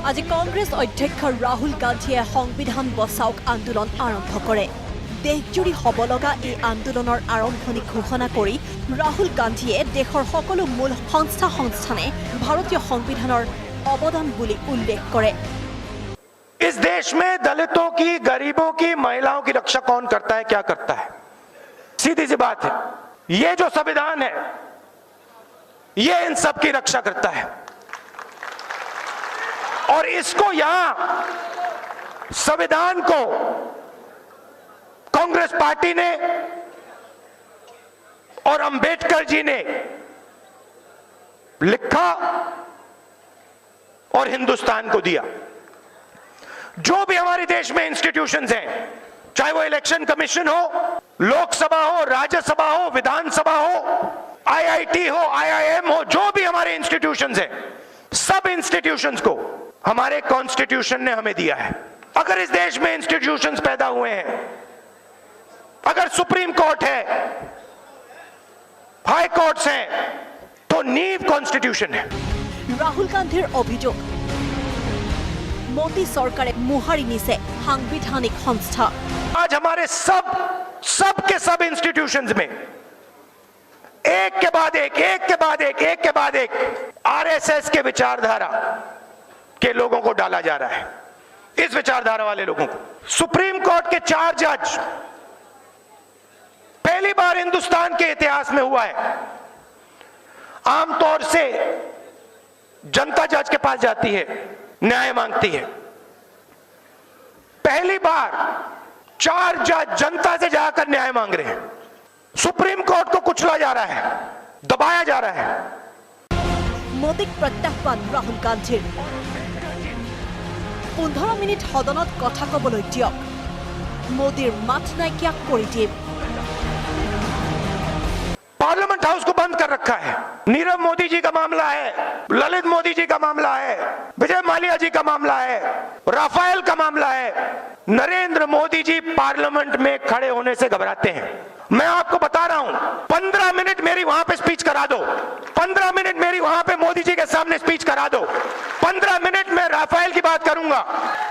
আজি কংগ্ৰেছ অধ্যক্ষ ৰাহুল গান্ধীয়ে সংবিধান বচাওক আন্দোলন আৰম্ভ কৰে। দেশজুৰি হ'ব লগা এই আন্দোলনৰ আৰম্ভণি ঘোষণা কৰি ৰাহুল গান্ধীয়ে দেশৰ সকলো মূল সংস্থানে ভাৰতীয় সংবিধানৰ অৱদান বুলি উল্লেখ কৰে। इस देश में दलितों की, गरीबों की, महिलाओं की रक्षा कौन करता है, क्या करता है? सीधी सी बात है, ये जो संविधान है ये इन सब की रक्षा करता है। और इसको यहां संविधान को कांग्रेस पार्टी ने और अंबेडकर जी ने लिखा और हिंदुस्तान को दिया। जो भी हमारे देश में इंस्टीट्यूशंस हैं, चाहे वो इलेक्शन कमीशन हो, लोकसभा हो, राज्यसभा हो, विधानसभा हो, आईआईटी हो, आईआईएम हो, जो भी हमारे इंस्टीट्यूशंस हैं, सब इंस्टीट्यूशंस को हमारे कॉन्स्टिट्यूशन ने हमें दिया है। अगर इस देश में इंस्टीट्यूशंस पैदा हुए हैं, अगर सुप्रीम कोर्ट है, हाई कोर्ट्स हैं, तो नींव कॉन्स्टिट्यूशन है। राहुल गांधीर अभियोग मोदी सरकार मुहारी निसे सांविधानिक संस्था। आज हमारे सब इंस्टीट्यूशंस में एक के बाद एक आरएसएस के विचारधारा के लोगों को डाला जा रहा है। इस विचारधारा वाले लोगों को सुप्रीम कोर्ट के 4 जज, पहली बार हिंदुस्तान के इतिहास में हुआ है। आमतौर से जनता जज के पास जाती है, न्याय मांगती है। पहली बार 4 जज जनता से जाकर न्याय मांग रहे हैं। सुप्रीम कोर्ट को कुचला जा रहा है, दबाया जा रहा है। मोदी प्रत्याह्वान राहुल गांधीर 15 मिनिट सदনত কথা কবলৈ দিয়ক। मोदीर मात नाइकिया কৰি দিয়ে। पार्लियामेंट हाउस को बंद कर रखा है। नीरव मोदी जी का मामला है, ललित मोदी जी का मामला है, विजय माल्या जी का मामला है, राफेल का मामला है। नरेंद्र मोदी जी पार्लियामेंट में खड़े होने से घबराते हैं। मैं आपको बता रहा हूं, 15 मिनट मेरी वहां पे स्पीच करा दो, 15 मिनट मेरी वहां पे मोदी जी के सामने स्पीच करा दो, 15 मिनट में राफेल की बात करूंगा,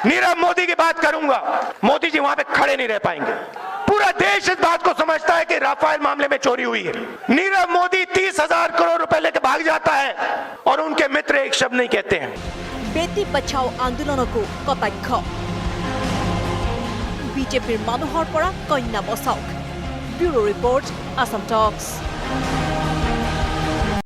नीरव मोदी की बात करूंगा, मोदी जी वहां पे खड़े नहीं रह पाएंगे। पूरा देश इस बात को समझता है कि राफेल मामले में चोरी हुई है। नीरव मोदी 30,000 करोड़ रुपए लेकर भाग जाता है और उनके मित्र एक शब्द नहीं कहते हैं। बेटी बचाओ आंदोलन को कटाक्ष। बीजेपीर मानुहर परा कन्या बचाओ। Bureau report, Assam talks.